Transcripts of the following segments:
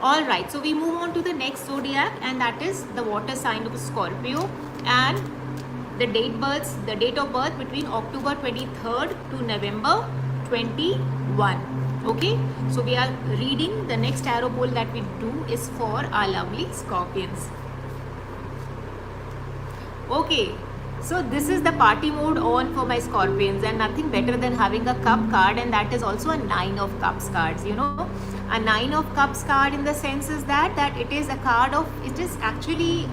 All right, so we move on to the next zodiac, and that is the water sign of Scorpio, and the date of birth between October 23rd to November 21. Okay, so we are reading the next tarot poll that we do is for our lovely Scorpions. Okay, so this is the party mode on for my Scorpions, and nothing better than having a cup card, and that is also a 9 of cups cards. You know, a 9 of cups card in the sense is that it is a card of, it is actually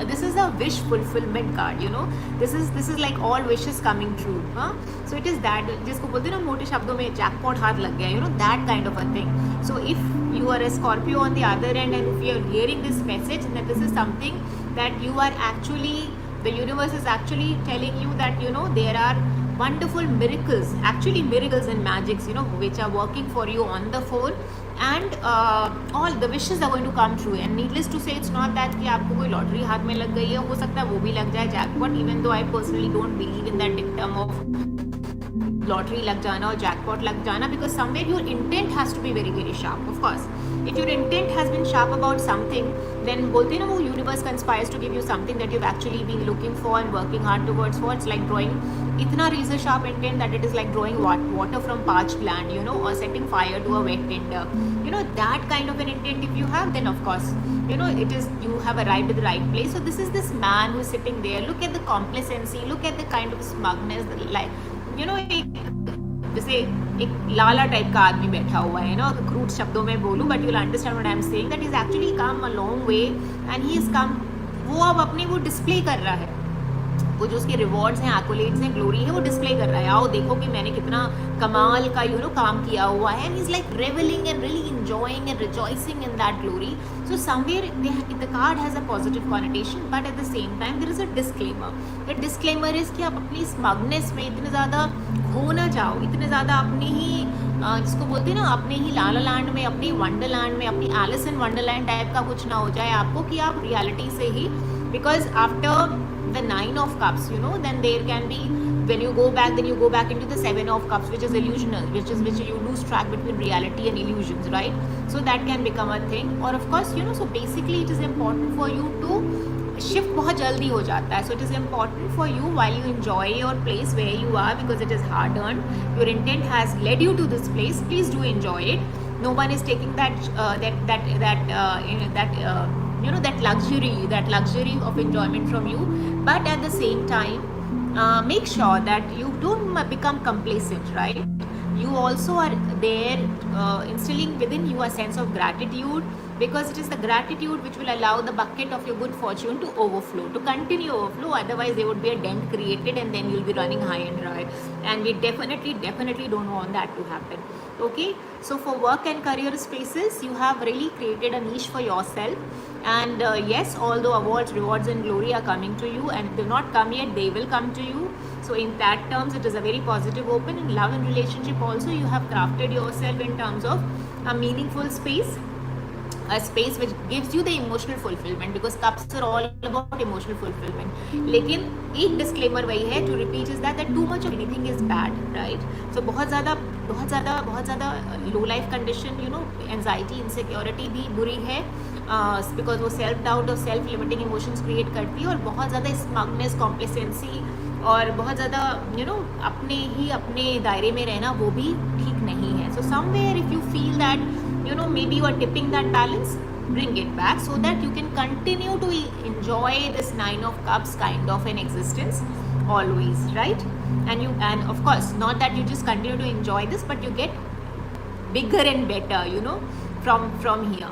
this is a wish fulfillment card. You know, this is like all wishes coming true. So it is that, जिसको बोलते हैं ना मोटे शब्दों में jackpot हाथ लग गया, you know, that kind of a thing. So if you are a Scorpio on the other end, and if you are hearing this message, then this is something that you are actually, the universe is actually telling you that, you know, there are wonderful miracles, actually miracles and magics, you know, which are working for you on the phone, and all the wishes are going to come true. And needless to say, it's not that कि आपको कोई lottery हाथ में लग गई है, हो सकता है वो भी लग जाए jackpot, even though I personally don't believe in that dictum of lottery लग जाना और जैकपॉट लग जाना, because somewhere your intent has to be very very sharp. Of course, if your intent has been sharp about something, then बोलते हैं ना वो universe conspires to give you something that you've actually been looking for and working hard towards for. It's like drawing इतना razor sharp intent that it is like drawing water from parched land, you know, or setting fire to a wet tinder. You know, that kind of an intent if you have, then of course, you know, it is, you have arrived at the right place. So this is this man who is sitting there. Look at the complacency, look at the kind of smugness, the, like, you know, जैसे एक लाला type का आदमी बैठा हुआ है ना, crude शब्दों में बोलूँ, but you will understand what I am saying, that is actually come a long way and he is come, वो अब अपने वो डिस्प्ले कर रहा है, वो जो उसके रिवॉर्ड्स हैं, एक्कोलेट्स हैं, ग्लोरी है, वो डिस्प्ले कर रहा है, आओ देखो कि मैंने कितना कमाल का यू नो काम किया हुआ है, and is like revelling and really enjoying and rejoicing in that glory. So somewhere the card has a positive connotation, but at the same time there is a disclaimer. The disclaimer is कि आप अपनी smugness में इतने ज़्यादा खो ना जाओ, इतने ज़्यादा अपने ही जिसको बोलते हैं ना, अपने ही लाला लैंड में, अपनी वंडरलैंड में, अपनी एलिस इन वंडरलैंड टाइप का कुछ ना हो जाए आपको, कि आप रियलिटी से ही, because after the 9 of cups, you know, then there can be, when you go back, then you go back into the 7 of cups, which is illusional, which you lose track between reality and illusions, right? So that can become a thing. Or of course, you know, so basically it is important for you to shift बहुत जल्दी हो जाता है. So it is important for you while you enjoy your place where you are, because it is hard earned, your intent has led you to this place, please do enjoy it. No one is taking that you know, that luxury of enjoyment from you, but at the same time make sure that you don't become complacent, right? You also are there instilling within you a sense of gratitude, because it is the gratitude which will allow the bucket of your good fortune to overflow, to continue overflow. Otherwise there would be a dent created, and then you'll be running high and dry, and we definitely don't want that to happen. Okay, so for work and career spaces, you have really created a niche for yourself, and yes, although awards, rewards and glory are coming to you, and they've not come yet, they will come to you. So in that terms, it is a very positive open. In love and relationship also, you have crafted yourself in terms of a meaningful space, a space which gives you the emotional fulfillment, because cups are all about emotional fulfillment. लेकिन एक disclaimer वही है, to repeat, is that too much of anything is bad, right? So बहुत ज़्यादा low life condition, you know, anxiety, insecurity भी बुरी है, because वो self doubt और self limiting emotions create करती है, और बहुत ज़्यादा smugness, complacency और बहुत ज़्यादा you know अपने दायरे में रहना, वो भी ठीक नहीं है. So somewhere if you feel that, you know, maybe you are tipping that balance, bring it back so that you can continue to enjoy this 9 of cups kind of an existence always, right? And of course, not that you just continue to enjoy this, but you get bigger and better, you know, from here.